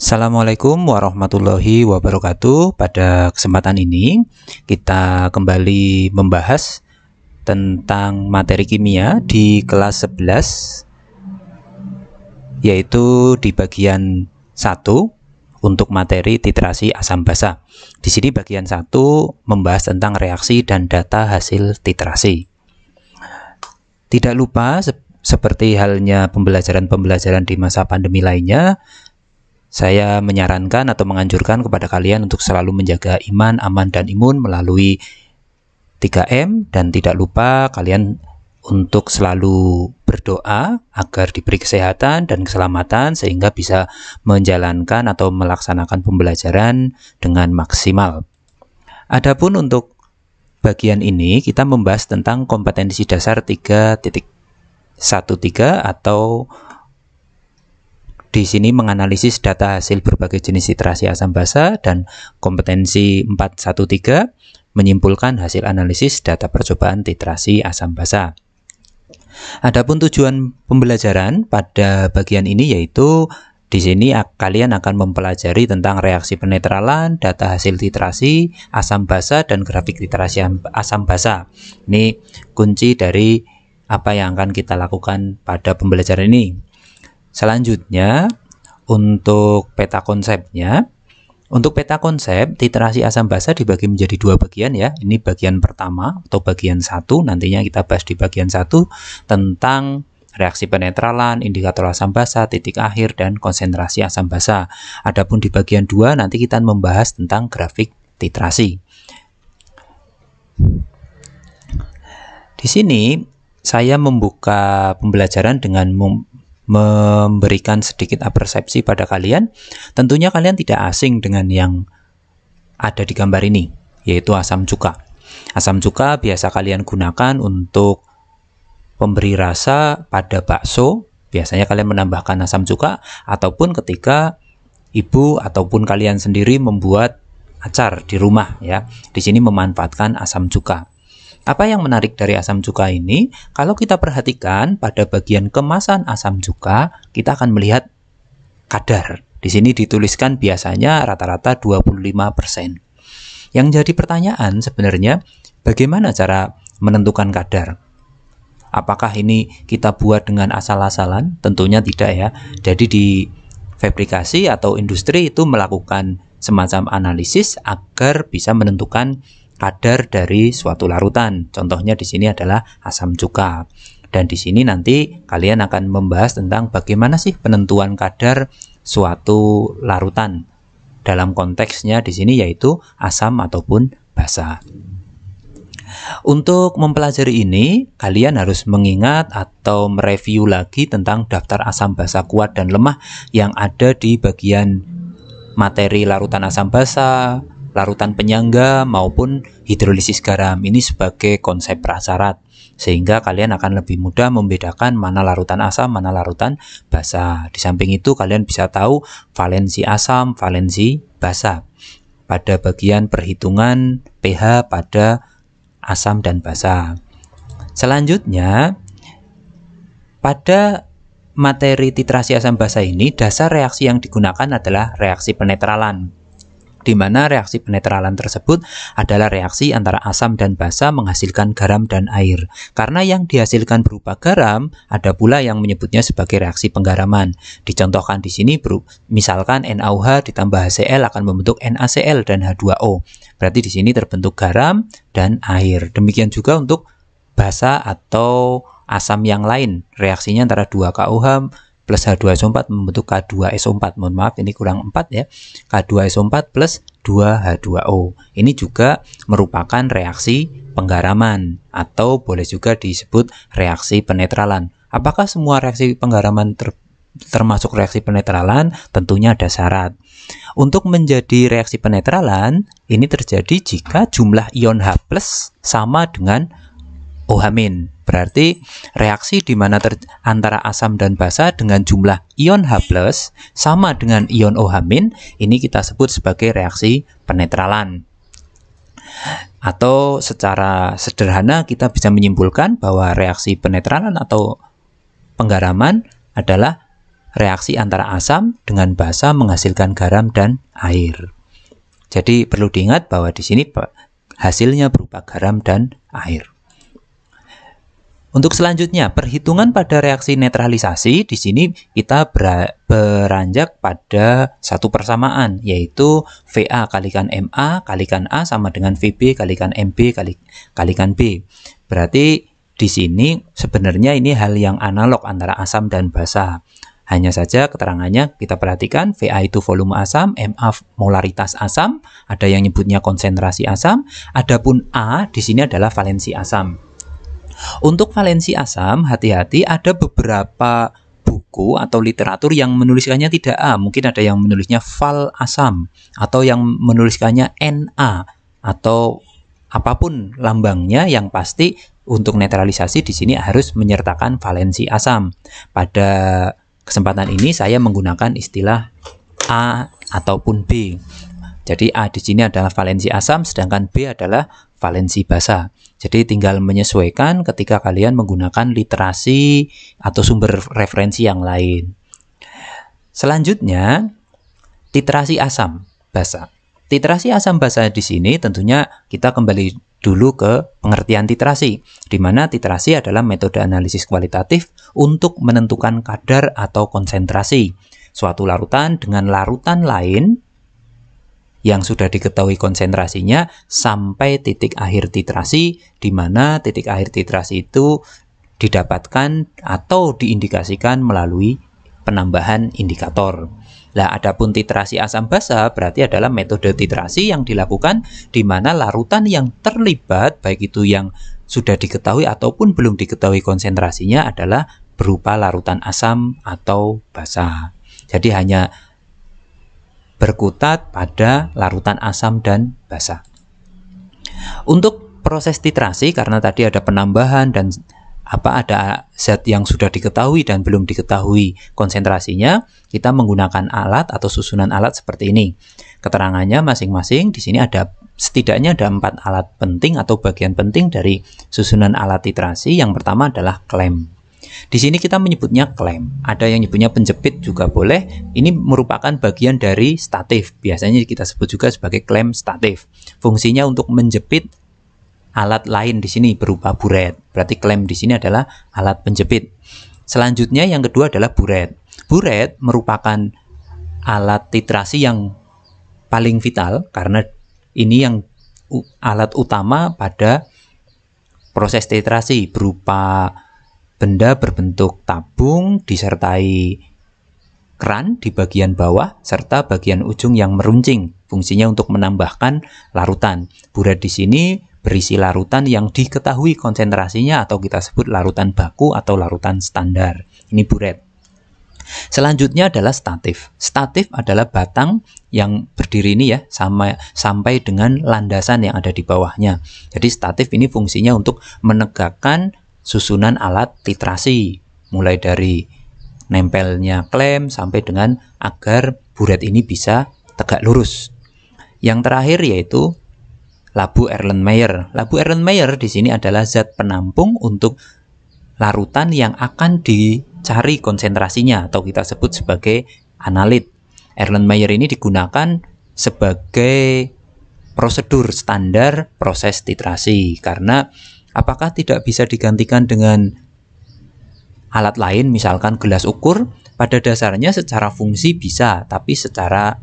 Assalamualaikum warahmatullahi wabarakatuh. Pada kesempatan ini kita kembali membahas tentang materi kimia di kelas 11, yaitu di bagian 1 untuk materi titrasi asam basa. Di sini bagian 1 membahas tentang reaksi dan data hasil titrasi. Tidak lupa, seperti halnya pembelajaran-pembelajaran di masa pandemi lainnya, saya menyarankan atau menganjurkan kepada kalian untuk selalu menjaga iman, aman, dan imun melalui 3M, dan tidak lupa kalian untuk selalu berdoa agar diberi kesehatan dan keselamatan sehingga bisa menjalankan atau melaksanakan pembelajaran dengan maksimal. Adapun untuk bagian ini kita membahas tentang kompetensi dasar 3.13 atau di sini menganalisis data hasil berbagai jenis titrasi asam basa, dan kompetensi 4.13 menyimpulkan hasil analisis data percobaan titrasi asam basa. Adapun tujuan pembelajaran pada bagian ini yaitu di sini kalian akan mempelajari tentang reaksi penetralan, data hasil titrasi asam basa, dan grafik titrasi asam basa. Ini kunci dari apa yang akan kita lakukan pada pembelajaran ini. Selanjutnya, untuk peta konsepnya, untuk peta konsep titrasi asam basa dibagi menjadi 2 bagian ya. Ini bagian pertama atau bagian 1, nantinya kita bahas di bagian 1 tentang reaksi penetralan, indikator asam basa, titik akhir, dan konsentrasi asam basa. Adapun di bagian 2 nanti kita membahas tentang grafik titrasi. Di sini saya membuka pembelajaran dengan memberikan sedikit persepsi pada kalian. Tentunya kalian tidak asing dengan yang ada di gambar ini, yaitu asam cuka. Asam cuka biasa kalian gunakan untuk pemberi rasa pada bakso. Biasanya kalian menambahkan asam cuka, ataupun ketika ibu ataupun kalian sendiri membuat acar di rumah ya. Di sini memanfaatkan asam cuka. Apa yang menarik dari asam cuka ini? Kalau kita perhatikan pada bagian kemasan asam cuka, kita akan melihat kadar. Di sini dituliskan biasanya rata-rata 25%. Yang jadi pertanyaan sebenarnya, bagaimana cara menentukan kadar? Apakah ini kita buat dengan asal-asalan? Tentunya tidak ya. Jadi di fabrikasi atau industri itu melakukan semacam analisis agar bisa menentukan kadar dari suatu larutan. Contohnya di sini adalah asam cuka. Dan di sini nanti kalian akan membahas tentang bagaimana sih penentuan kadar suatu larutan. Dalam konteksnya di sini yaitu asam ataupun basa. Untuk mempelajari ini, kalian harus mengingat atau mereview lagi tentang daftar asam basa kuat dan lemah yang ada di bagian materi larutan asam basa, larutan penyangga, maupun hidrolisis garam. Ini sebagai konsep prasyarat, sehingga kalian akan lebih mudah membedakan mana larutan asam, mana larutan basa. Di samping itu kalian bisa tahu valensi asam, valensi basa pada bagian perhitungan pH pada asam dan basa. Selanjutnya, pada materi titrasi asam basa ini, dasar reaksi yang digunakan adalah reaksi penetralan, di mana reaksi penetralan tersebut adalah reaksi antara asam dan basa menghasilkan garam dan air. Karena yang dihasilkan berupa garam, ada pula yang menyebutnya sebagai reaksi penggaraman. Dicontohkan di sini, misalkan NaOH ditambah HCl akan membentuk NaCl dan H2O. Berarti di sini terbentuk garam dan air. Demikian juga untuk basa atau asam yang lain. Reaksinya antara 2KOH plus H2SO4 membentuk K2SO4. Mohon maaf, ini kurang 4 ya. K2SO4 plus 2H2O. Ini juga merupakan reaksi penggaraman atau boleh juga disebut reaksi penetralan. Apakah semua reaksi penggaraman termasuk reaksi penetralan? Tentunya ada syarat. Untuk menjadi reaksi penetralan, ini terjadi jika jumlah ion H+ sama dengan OH-. Berarti reaksi di mana antara asam dan basa dengan jumlah ion H+ sama dengan ion OH-, ini kita sebut sebagai reaksi penetralan. Atau secara sederhana kita bisa menyimpulkan bahwa reaksi penetralan atau penggaraman adalah reaksi antara asam dengan basa menghasilkan garam dan air. Jadi perlu diingat bahwa di sini hasilnya berupa garam dan air. Untuk selanjutnya, perhitungan pada reaksi netralisasi, di sini kita beranjak pada satu persamaan, yaitu VA kalikan MA kalikan A sama dengan VB kalikan MB kalikan B. Berarti di sini sebenarnya ini hal yang analog antara asam dan basa. Hanya saja keterangannya kita perhatikan, VA itu volume asam, MA molaritas asam, ada yang nyebutnya konsentrasi asam, adapun A di sini adalah valensi asam. Untuk valensi asam, hati-hati, ada beberapa buku atau literatur yang menuliskannya tidak A. Mungkin ada yang menulisnya val asam, atau yang menuliskannya Na, atau apapun lambangnya, yang pasti untuk netralisasi di sini harus menyertakan valensi asam. Pada kesempatan ini saya menggunakan istilah A ataupun B. Jadi A di sini adalah valensi asam, sedangkan B adalah valensi basa. Jadi tinggal menyesuaikan ketika kalian menggunakan literasi atau sumber referensi yang lain. Selanjutnya, titrasi asam basa. Titrasi asam basa di sini tentunya kita kembali dulu ke pengertian titrasi, di mana titrasi adalah metode analisis kualitatif untuk menentukan kadar atau konsentrasi suatu larutan dengan larutan lain yang sudah diketahui konsentrasinya sampai titik akhir titrasi, di mana titik akhir titrasi itu didapatkan atau diindikasikan melalui penambahan indikator. Nah, adapun titrasi asam basa berarti adalah metode titrasi yang dilakukan di mana larutan yang terlibat, baik itu yang sudah diketahui ataupun belum diketahui konsentrasinya, adalah berupa larutan asam atau basa. Jadi hanya berkutat pada larutan asam dan basa. Untuk proses titrasi, karena tadi ada penambahan dan ada zat yang sudah diketahui dan belum diketahui konsentrasinya, kita menggunakan alat atau susunan alat seperti ini. Keterangannya masing-masing di sini setidaknya ada 4 alat penting atau bagian penting dari susunan alat titrasi. Yang pertama adalah klem. Di sini kita menyebutnya klem. Ada yang menyebutnya penjepit juga boleh. Ini merupakan bagian dari statif. Biasanya kita sebut juga sebagai klem statif. Fungsinya untuk menjepit alat lain di sini berupa buret. Berarti klem di sini adalah alat penjepit. Selanjutnya yang kedua adalah buret. Buret merupakan alat titrasi yang paling vital karena ini yang alat utama pada proses titrasi, berupa benda berbentuk tabung disertai keran di bagian bawah serta bagian ujung yang meruncing. Fungsinya untuk menambahkan larutan. Buret di sini berisi larutan yang diketahui konsentrasinya atau kita sebut larutan baku atau larutan standar. Ini buret. Selanjutnya adalah statif. Statif adalah batang yang berdiri ini ya, sampai dengan landasan yang ada di bawahnya. Jadi statif ini fungsinya untuk menegakkan susunan alat titrasi, mulai dari nempelnya klem sampai dengan agar buret ini bisa tegak lurus. Yang terakhir yaitu labu Erlenmeyer. Labu Erlenmeyer di sini adalah zat penampung untuk larutan yang akan dicari konsentrasinya atau kita sebut sebagai analit. Erlenmeyer ini digunakan sebagai prosedur standar proses titrasi karena apakah tidak bisa digantikan dengan alat lain, misalkan gelas ukur? Pada dasarnya secara fungsi bisa, tapi secara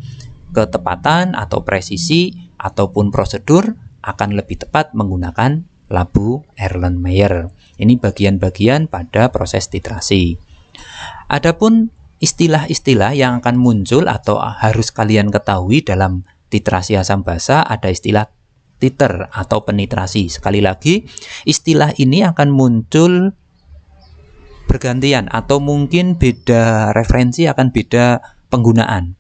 ketepatan atau presisi ataupun prosedur akan lebih tepat menggunakan labu Erlenmeyer. Ini bagian-bagian pada proses titrasi. Adapun istilah-istilah yang akan muncul atau harus kalian ketahui dalam titrasi asam basa, ada istilah titer atau penitrasi. Sekali lagi, istilah ini akan muncul bergantian atau mungkin beda referensi, akan beda penggunaan.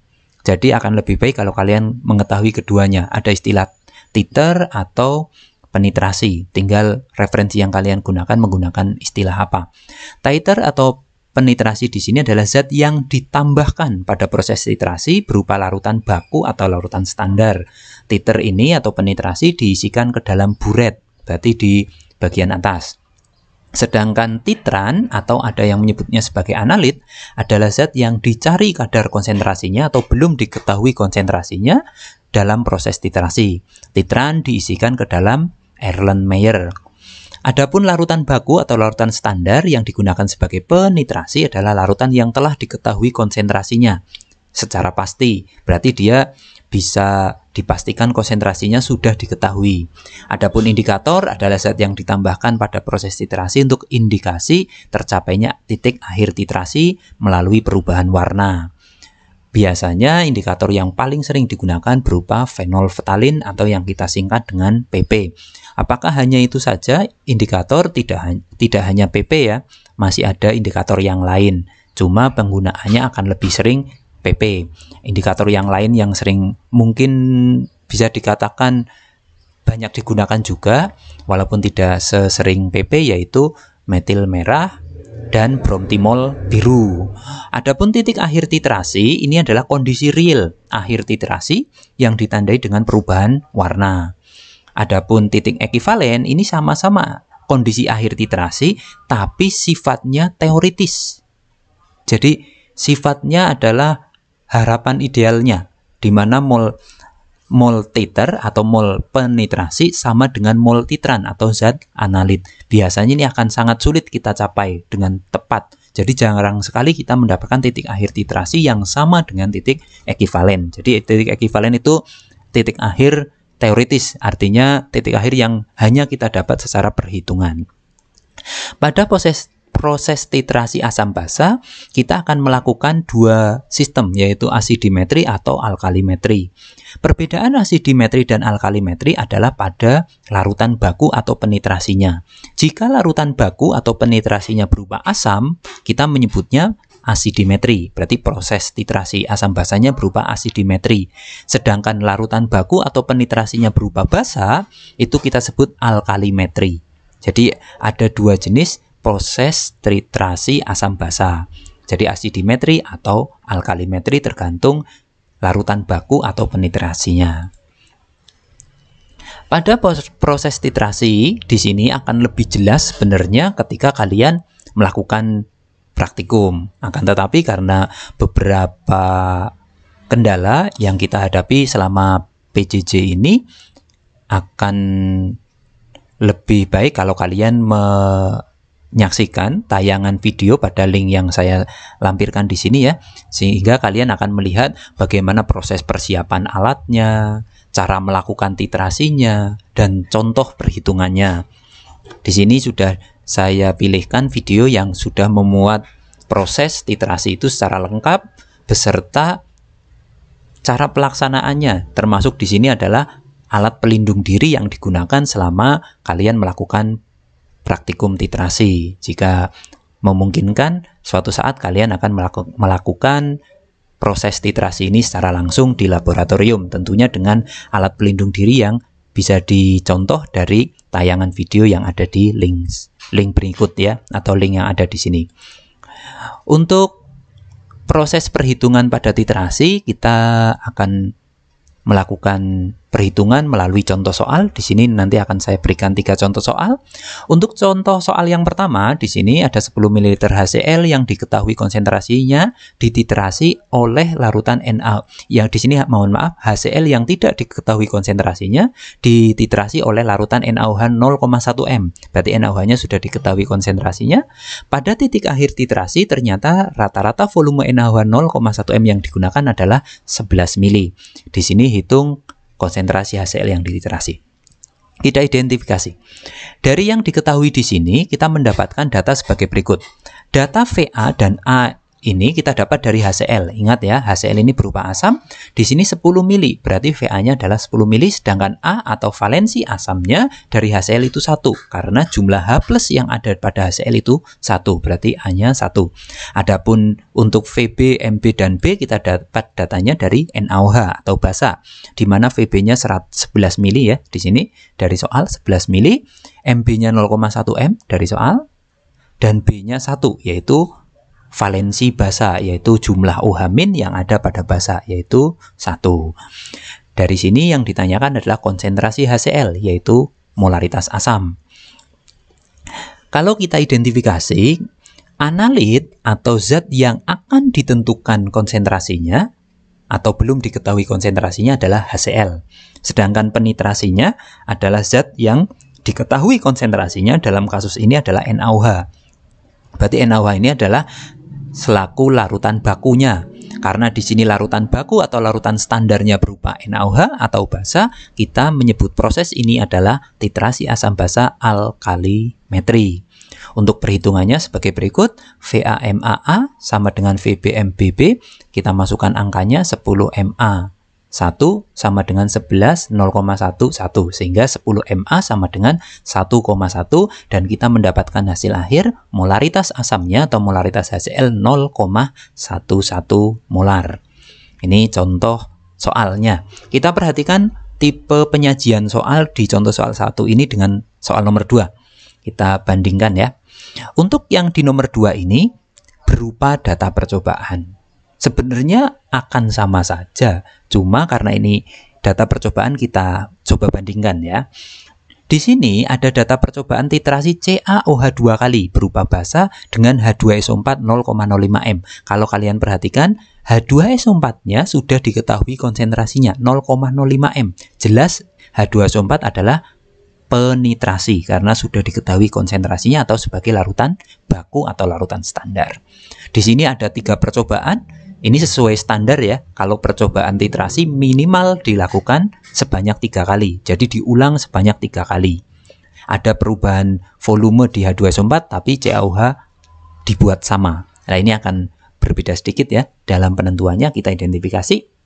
Jadi akan lebih baik kalau kalian mengetahui keduanya. Ada istilah titer atau penitrasi. Tinggal referensi yang kalian gunakan menggunakan istilah apa. Titer atau penitrasi di sini adalah zat yang ditambahkan pada proses titrasi berupa larutan baku atau larutan standar. Titer ini atau penitrasi diisikan ke dalam buret, berarti di bagian atas. Sedangkan titran atau ada yang menyebutnya sebagai analit adalah zat yang dicari kadar konsentrasinya atau belum diketahui konsentrasinya dalam proses titrasi. Titran diisikan ke dalam Erlenmeyer. Adapun larutan baku atau larutan standar yang digunakan sebagai penitrasi adalah larutan yang telah diketahui konsentrasinya secara pasti. Berarti dia bisa dipastikan konsentrasinya sudah diketahui. Adapun indikator adalah zat yang ditambahkan pada proses titrasi untuk indikasi tercapainya titik akhir titrasi melalui perubahan warna. Biasanya indikator yang paling sering digunakan berupa fenolftalin atau yang kita singkat dengan PP. Apakah hanya itu saja indikator? Tidak hanya PP ya, masih ada indikator yang lain. Cuma penggunaannya akan lebih sering PP. Indikator yang lain yang sering mungkin bisa dikatakan banyak digunakan juga, walaupun tidak sesering PP, yaitu metil merah dan bromtimol biru. Adapun titik akhir titrasi ini adalah kondisi real akhir titrasi yang ditandai dengan perubahan warna. Adapun titik ekivalen ini sama-sama kondisi akhir titrasi tapi sifatnya teoritis. Jadi sifatnya adalah harapan idealnya, di mana mol titer atau mol penitrasi sama dengan mol titran atau zat analit. Biasanya ini akan sangat sulit kita capai dengan tepat. Jadi jarang sekali kita mendapatkan titik akhir titrasi yang sama dengan titik ekivalen. Jadi titik ekivalen itu titik akhir teoritis, artinya titik akhir yang hanya kita dapat secara perhitungan. Pada proses titrasi asam basa, kita akan melakukan dua sistem, yaitu asidimetri atau alkalimetri. Perbedaan asidimetri dan alkalimetri adalah pada larutan baku atau penitrasinya. Jika larutan baku atau penitrasinya berupa asam, kita menyebutnya asidimetri, berarti proses titrasi asam basanya berupa asidimetri. Sedangkan larutan baku atau penitrasinya berupa basa, itu kita sebut alkalimetri. Jadi ada dua jenis proses titrasi asam basa. Jadi asidimetri atau alkalimetri tergantung larutan baku atau penitrasinya. Pada proses titrasi di sini akan lebih jelas sebenarnya ketika kalian melakukan praktikum. Akan tetapi karena beberapa kendala yang kita hadapi selama PJJ ini, akan lebih baik kalau kalian menyaksikan tayangan video pada link yang saya lampirkan di sini ya, sehingga kalian akan melihat bagaimana proses persiapan alatnya, cara melakukan titrasinya, dan contoh perhitungannya. Di sini sudah saya pilihkan video yang sudah memuat proses titrasi itu secara lengkap beserta cara pelaksanaannya, termasuk di sini adalah alat pelindung diri yang digunakan selama kalian melakukan praktikum titrasi. Jika memungkinkan, suatu saat kalian akan melakukan proses titrasi ini secara langsung di laboratorium, tentunya dengan alat pelindung diri yang bisa dicontoh dari tayangan video yang ada di link berikut ya, atau link yang ada di sini. Untuk proses perhitungan pada titrasi, kita akan melakukan perhitungan melalui contoh soal. Di sini nanti akan saya berikan 3 contoh soal. Untuk contoh soal yang pertama, di sini ada 10 ml HCl yang diketahui konsentrasinya dititrasi oleh larutan Na. Yang di sini mohon maaf, HCl yang tidak diketahui konsentrasinya dititrasi oleh larutan NaOH 0,1 m. Berarti NaOH-nya sudah diketahui konsentrasinya. Pada titik akhir titrasi ternyata rata-rata volume NaOH 0,1 m yang digunakan adalah 11 ml. Di sini hitung konsentrasi HCl yang dititrasi. Kita identifikasi. Dari yang diketahui di sini, kita mendapatkan data sebagai berikut. Data VA dan A ini kita dapat dari HCl. Ingat ya, HCl ini berupa asam. Di sini 10 mili, berarti VA-nya adalah 10 mili, sedangkan A atau valensi asamnya dari HCl itu 1. Karena jumlah H+ yang ada pada HCl itu 1, berarti A-nya 1. Adapun untuk VB, MB, dan B kita dapat datanya dari NaOH atau basa, di mana VB-nya 11 mili ya, di sini dari soal 11 mili, MB-nya 0,1 m dari soal, dan B-nya 1, yaitu valensi basa, yaitu jumlah OH- yang ada pada basa, yaitu 1. Dari sini yang ditanyakan adalah konsentrasi HCl, yaitu molaritas asam. Kalau kita identifikasi, analit atau zat yang akan ditentukan konsentrasinya atau belum diketahui konsentrasinya adalah HCl. Sedangkan penitrasinya adalah zat yang diketahui konsentrasinya, dalam kasus ini adalah NaOH. Berarti NaOH ini adalah selaku larutan bakunya. Karena di sini larutan baku atau larutan standarnya berupa NaOH atau basa, kita menyebut proses ini adalah titrasi asam basa alkalimetri. Untuk perhitungannya sebagai berikut, VaMaA sama dengan VbMBb, kita masukkan angkanya 10 Ma. 1 sama dengan 11, 0,11, sehingga 10 Ma sama dengan 1,1, dan kita mendapatkan hasil akhir molaritas asamnya atau molaritas HCl 0,11 molar. Ini contoh soalnya. Kita perhatikan tipe penyajian soal di contoh soal 1 ini dengan soal nomor 2. Kita bandingkan ya. Untuk yang di nomor 2 ini berupa data percobaan. Sebenarnya akan sama saja, cuma karena ini data percobaan kita coba bandingkan ya. Di sini ada data percobaan titrasi CaOH 2 kali berupa basa dengan H2SO4 0,05 M. Kalau kalian perhatikan, H2SO4-nya sudah diketahui konsentrasinya 0,05 M. Jelas H2SO4 adalah penitrasi karena sudah diketahui konsentrasinya atau sebagai larutan baku atau larutan standar. Di sini ada 3 percobaan. Ini sesuai standar ya. Kalau percobaan titrasi minimal dilakukan sebanyak 3 kali. Jadi diulang sebanyak 3 kali. Ada perubahan volume di H2SO4 tapi CaOH dibuat sama. Nah, ini akan berbeda sedikit ya. Dalam penentuannya kita identifikasi.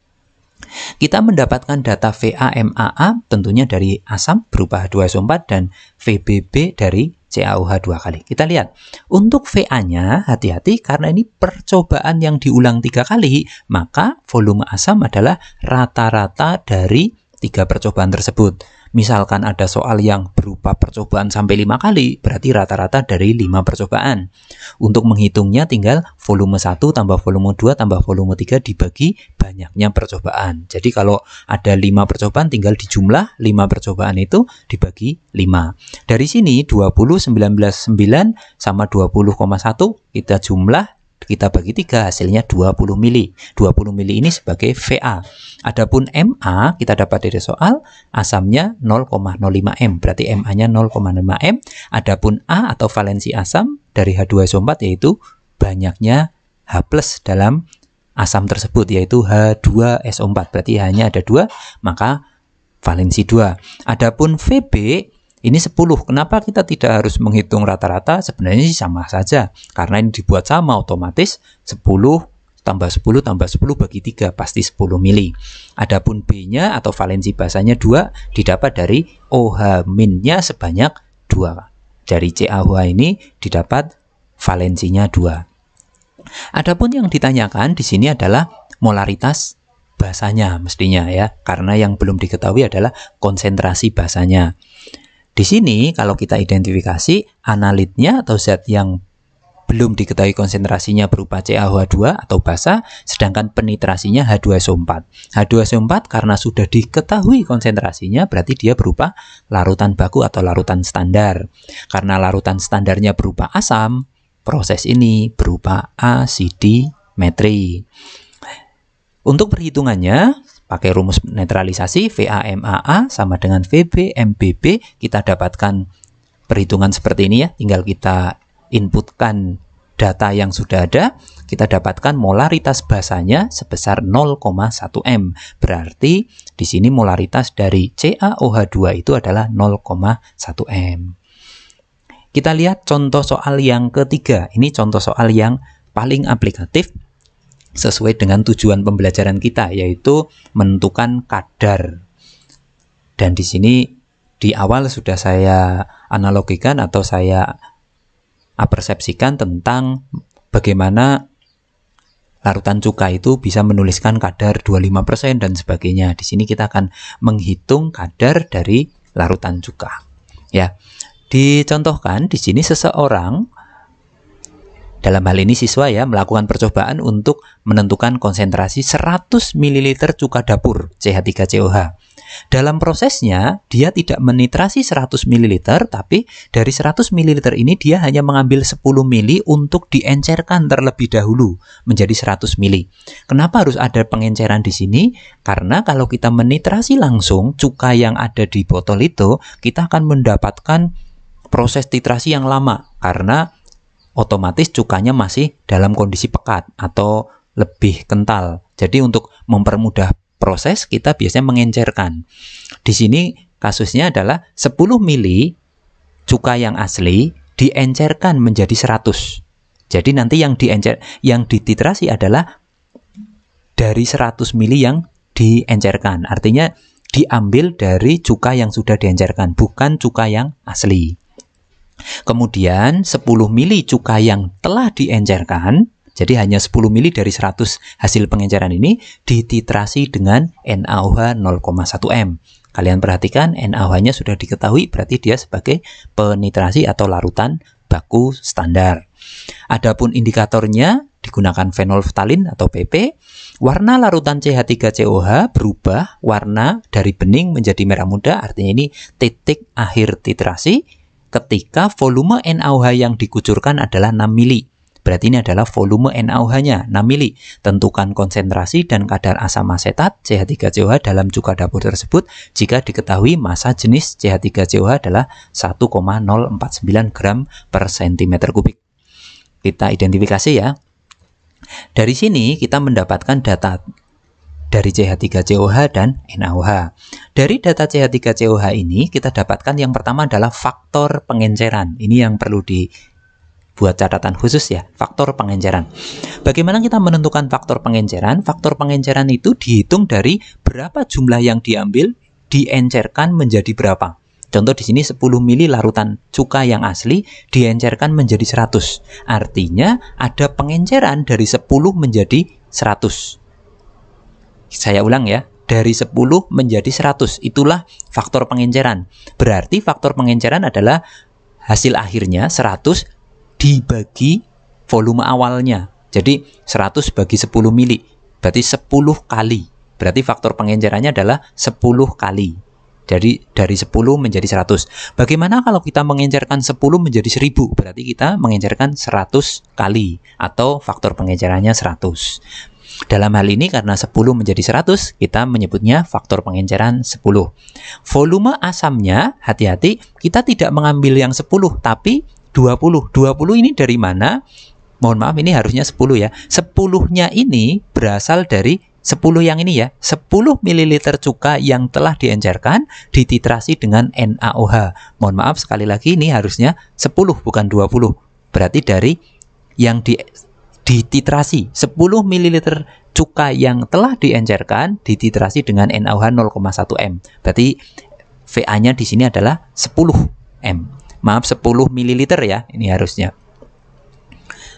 Kita mendapatkan data VaMaA tentunya dari asam berupa H2SO4 dan VBB dari CaOH 2 kali. Kita lihat, untuk VA-nya hati-hati karena ini percobaan yang diulang 3 kali, maka volume asam adalah rata-rata dari 3 percobaan tersebut. Misalkan ada soal yang berupa percobaan sampai 5 kali, berarti rata-rata dari 5 percobaan. Untuk menghitungnya tinggal volume 1 tambah volume 2 tambah volume 3 dibagi banyaknya percobaan. Jadi kalau ada 5 percobaan tinggal dijumlah 5 percobaan itu dibagi 5. Dari sini 20, 19, 9 sama 20,1 kita jumlah, kita bagi 3, hasilnya 20 mili. 20 mili ini sebagai VA. Adapun MA kita dapat dari soal asamnya 0,05 M, berarti MA-nya 0,5 M. Adapun A atau valensi asam dari H2SO4 yaitu banyaknya H+ dalam asam tersebut yaitu H2SO4, berarti hanya ada 2, maka valensi 2. Adapun VB ini 10. Kenapa kita tidak harus menghitung rata-rata? Sebenarnya sih sama saja. Karena ini dibuat sama, otomatis 10 tambah 10 tambah 10 bagi 3, pasti 10 mili. Adapun B-nya atau valensi basanya 2, didapat dari OH-nya sebanyak 2. Dari CaOH ini didapat valensinya 2. Adapun yang ditanyakan di sini adalah molaritas basanya mestinya ya. Karena yang belum diketahui adalah konsentrasi basanya. Di sini kalau kita identifikasi analitnya atau zat yang belum diketahui konsentrasinya berupa CaOH 2 atau basa, sedangkan penitrasinya H2SO4. H2SO4 karena sudah diketahui konsentrasinya berarti dia berupa larutan baku atau larutan standar. Karena larutan standarnya berupa asam, proses ini berupa asidimetri. Untuk perhitungannya pakai rumus netralisasi VaMaA sama dengan VbMBb, kita dapatkan perhitungan seperti ini ya. Tinggal kita inputkan data yang sudah ada, kita dapatkan molaritas basanya sebesar 0,1 M. Berarti di sini molaritas dari CaOH 2 itu adalah 0,1 M. Kita lihat contoh soal yang ketiga. Ini contoh soal yang paling aplikatif sesuai dengan tujuan pembelajaran kita, yaitu menentukan kadar. Dan di sini di awal sudah saya analogikan atau saya apersepsikan tentang bagaimana larutan cuka itu bisa menuliskan kadar 25% dan sebagainya. Di sini kita akan menghitung kadar dari larutan cuka. Ya, dicontohkan di sini seseorang, dalam hal ini siswa ya, melakukan percobaan untuk menentukan konsentrasi 100 ml cuka dapur CH3COH. Dalam prosesnya, dia tidak menitrasi 100 ml, tapi dari 100 ml ini dia hanya mengambil 10 ml untuk diencerkan terlebih dahulu menjadi 100 ml. Kenapa harus ada pengenceran di sini? Karena kalau kita menitrasi langsung cuka yang ada di botol itu, kita akan mendapatkan proses titrasi yang lama karena otomatis cukanya masih dalam kondisi pekat atau lebih kental. Jadi untuk mempermudah proses, kita biasanya mengencerkan. Di sini kasusnya adalah 10 mili cuka yang asli diencerkan menjadi 100. Jadi nanti yang dititrasi adalah dari 100 mili yang diencerkan. Artinya diambil dari cuka yang sudah diencerkan, bukan cuka yang asli. Kemudian 10 mili cuka yang telah diencerkan, jadi hanya 10 mili dari 100 hasil pengenceran ini dititrasi dengan NaOH 0,1 M. Kalian perhatikan NaOH-nya sudah diketahui, berarti dia sebagai penitrasi atau larutan baku standar. Adapun indikatornya digunakan fenolftalin atau PP. Warna larutan CH3COH berubah warna dari bening menjadi merah muda, artinya ini titik akhir titrasi ketika volume NaOH yang dikucurkan adalah 6 mili. Berarti ini adalah volume NaOH-nya 6 mili. Tentukan konsentrasi dan kadar asam asetat CH3COH dalam cuka dapur tersebut jika diketahui massa jenis CH3COH adalah 1,049 gram per cm kubik. Kita identifikasi ya. Dari sini kita mendapatkan data dari CH3COH dan NaOH. Dari data CH3COH ini kita dapatkan yang pertama adalah faktor pengenceran. Ini yang perlu dibuat catatan khusus ya, faktor pengenceran. Bagaimana kita menentukan faktor pengenceran? Faktor pengenceran itu dihitung dari berapa jumlah yang diambil, diencerkan menjadi berapa. Contoh di sini 10 mili larutan cuka yang asli diencerkan menjadi 100. Artinya ada pengenceran dari 10 menjadi 100. Saya ulang ya, dari 10 menjadi 100. Itulah faktor pengenceran. Berarti faktor pengenceran adalah hasil akhirnya 100 dibagi volume awalnya. Jadi 100 bagi 10 mili. Berarti 10 kali. Berarti faktor pengencerannya adalah 10 kali. Jadi dari 10 menjadi 100. Bagaimana kalau kita mengencerkan 10 menjadi 1000? Berarti kita mengencerkan 100 kali. Atau faktor pengencerannya 100. Dalam hal ini karena 10 menjadi 100, kita menyebutnya faktor pengenceran 10. Volume asamnya, hati-hati, kita tidak mengambil yang 10, tapi 20. 20 ini dari mana? Mohon maaf, ini harusnya 10 ya. 10-nya ini berasal dari 10 yang ini ya. 10 ml cuka yang telah diencerkan dititrasi dengan NaOH. Mohon maaf, sekali lagi ini harusnya 10 bukan 20. Berarti dari yang dititrasi 10 ml cuka yang telah diencerkan dititrasi dengan NaOH 0,1 M. Berarti VA-nya di sini adalah 10 M. Maaf, 10 ml ya, ini harusnya.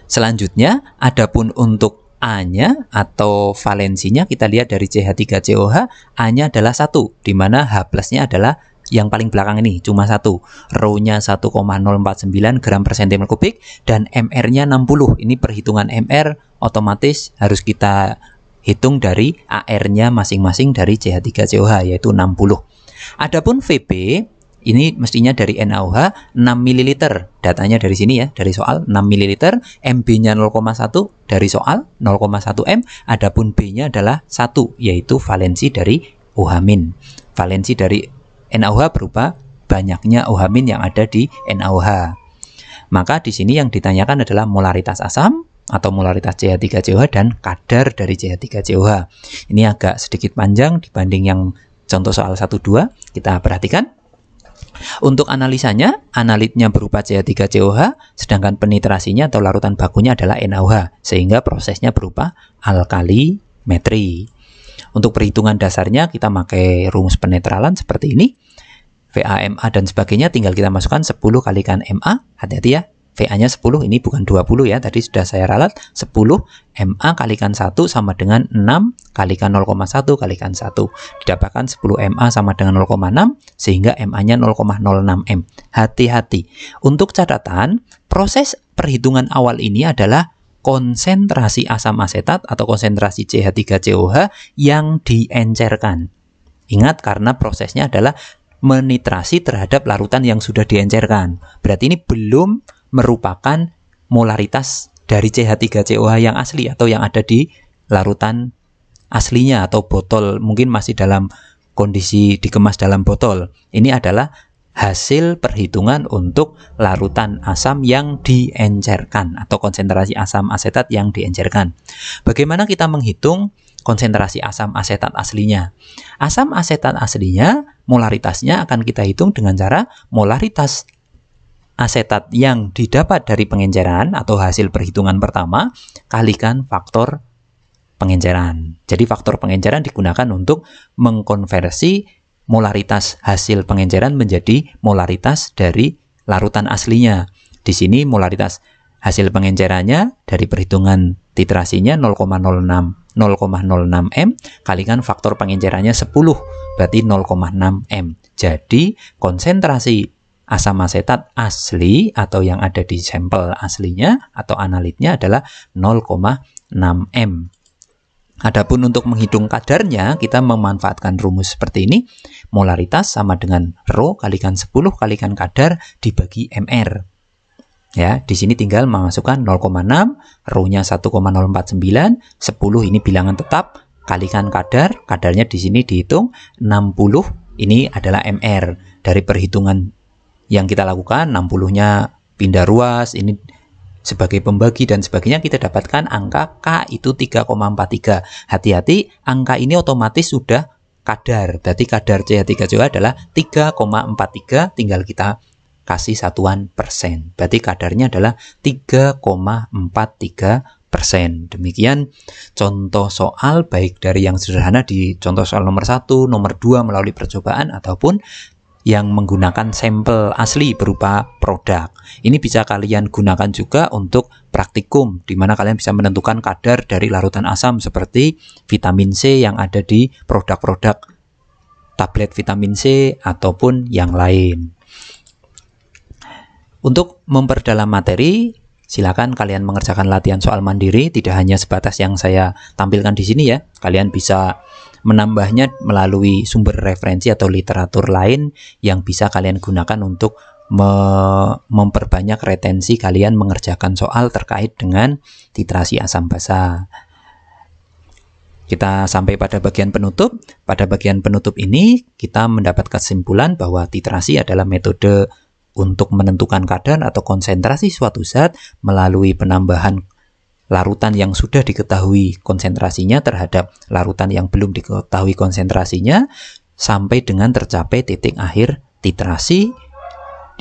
Selanjutnya, adapun untuk A-nya atau valensinya kita lihat dari CH3COH, A-nya adalah 1, di mana H+-nya adalah yang paling belakang ini, cuma 1. Rho-nya 1,049 gram per cm kubik dan MR-nya 60. Ini perhitungan MR otomatis harus kita hitung dari AR-nya masing-masing dari CH3COH, yaitu 60. Adapun VP, ini mestinya dari NaOH 6 ml. Datanya dari sini ya, dari soal 6 ml. MB-nya 0,1 dari soal 0,1 M. Adapun B-nya adalah 1, yaitu valensi dari OH-. Valensi dari NaOH berupa banyaknya OH- yang ada di NaOH. Maka di sini yang ditanyakan adalah molaritas asam atau molaritas CH3COH dan kadar dari CH3COH. Ini agak sedikit panjang dibanding yang contoh soal 1-2. Kita perhatikan. Untuk analisanya, analitnya berupa CH3COH, sedangkan penitrasinya atau larutan bakunya adalah NaOH, sehingga prosesnya berupa alkalimetri. Untuk perhitungan dasarnya kita pakai rumus penetralan seperti ini. VA, MA dan sebagainya tinggal kita masukkan 10 kalikan MA. Hati-hati ya, VA-nya 10, ini bukan 20 ya, tadi sudah saya ralat. 10 MA kalikan 1 sama dengan 6 kalikan 0,1 kalikan 1. Didapatkan 10 MA sama dengan 0,6 sehingga MA-nya 0,06 M. Hati-hati. Untuk catatan, proses perhitungan awal ini adalah konsentrasi asam asetat atau konsentrasi CH3COH yang diencerkan. Ingat, karena prosesnya adalah menitrasi terhadap larutan yang sudah diencerkan. Berarti ini belum merupakan molaritas dari CH3COH yang asli atau yang ada di larutan aslinya atau botol, mungkin masih dalam kondisi dikemas dalam botol. Ini adalah hasil perhitungan untuk larutan asam yang diencerkan atau konsentrasi asam asetat yang diencerkan. Bagaimana kita menghitung konsentrasi asam asetat aslinya? Asam asetat aslinya, molaritasnya akan kita hitung dengan cara molaritas asetat yang didapat dari pengenceran atau hasil perhitungan pertama kalikan faktor pengenceran. Jadi faktor pengenceran digunakan untuk mengkonversi molaritas hasil pengenceran menjadi molaritas dari larutan aslinya. Di sini molaritas hasil pengencerannya dari perhitungan titrasinya 0,06 M kalikan faktor pengencerannya 10, berarti 0,6 M. Jadi konsentrasi asam asetat asli atau yang ada di sampel aslinya atau analitnya adalah 0,6 M. Adapun untuk menghitung kadarnya, kita memanfaatkan rumus seperti ini. Molaritas sama dengan Rho kalikan 10 kalikan kadar dibagi MR. Ya, di sini tinggal memasukkan 0,6, Rho-nya 1,049, 10 ini bilangan tetap, kalikan kadar, kadarnya di sini dihitung 60, ini adalah MR. Dari perhitungan yang kita lakukan, 60-nya pindah ruas, ini sebagai pembagi dan sebagainya, kita dapatkan angka K itu 3,43. Hati-hati, angka ini otomatis sudah kadar. Berarti kadar CH3COH adalah 3,43, tinggal kita kasih satuan persen. Berarti kadarnya adalah 3,43%. Demikian contoh soal baik dari yang sederhana di contoh soal nomor 1, nomor 2 melalui percobaan ataupun yang menggunakan sampel asli berupa produk. Ini bisa kalian gunakan juga untuk praktikum, di mana kalian bisa menentukan kadar dari larutan asam seperti vitamin C yang ada di produk-produk tablet vitamin C ataupun yang lain. Untuk memperdalam materi, silakan kalian mengerjakan latihan soal mandiri, tidak hanya sebatas yang saya tampilkan di sini ya. Kalian bisa menambahnya melalui sumber referensi atau literatur lain yang bisa kalian gunakan untuk memperbanyak retensi kalian mengerjakan soal terkait dengan titrasi asam basa. Kita sampai pada bagian penutup. Pada bagian penutup ini kita mendapat kesimpulan bahwa titrasi adalah metode untuk menentukan kadar atau konsentrasi suatu zat melalui penambahan larutan yang sudah diketahui konsentrasinya terhadap larutan yang belum diketahui konsentrasinya sampai dengan tercapai titik akhir titrasi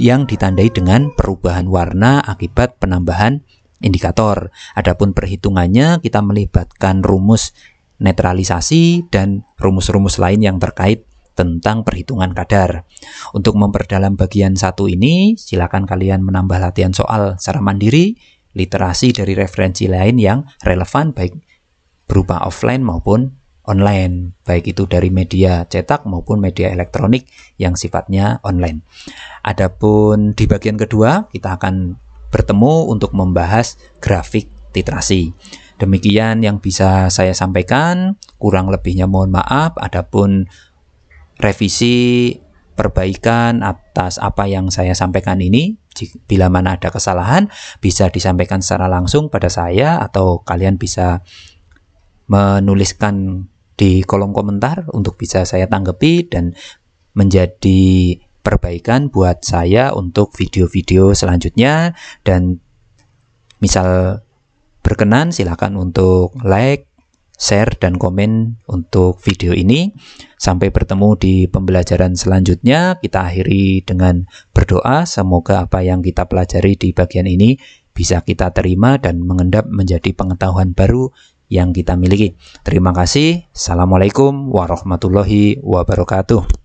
yang ditandai dengan perubahan warna akibat penambahan indikator. Adapun perhitungannya kita melibatkan rumus netralisasi dan rumus-rumus lain yang terkait tentang perhitungan kadar. Untuk memperdalam bagian satu ini, silakan kalian menambah latihan soal secara mandiri, literasi dari referensi lain yang relevan baik berupa offline maupun online, baik itu dari media cetak maupun media elektronik yang sifatnya online. Adapun di bagian kedua kita akan bertemu untuk membahas grafik titrasi. Demikian yang bisa saya sampaikan, kurang lebihnya mohon maaf. Adapun revisi perbaikan atas apa yang saya sampaikan ini, bila mana ada kesalahan bisa disampaikan secara langsung pada saya atau kalian bisa menuliskan di kolom komentar untuk bisa saya tanggapi dan menjadi perbaikan buat saya untuk video-video selanjutnya. Dan misal berkenan silakan untuk like, share, dan komen untuk video ini. Sampai bertemu di pembelajaran selanjutnya. Kita akhiri dengan berdoa, semoga apa yang kita pelajari di bagian ini bisa kita terima dan mengendap menjadi pengetahuan baru yang kita miliki. Terima kasih. Assalamualaikum warahmatullahi wabarakatuh.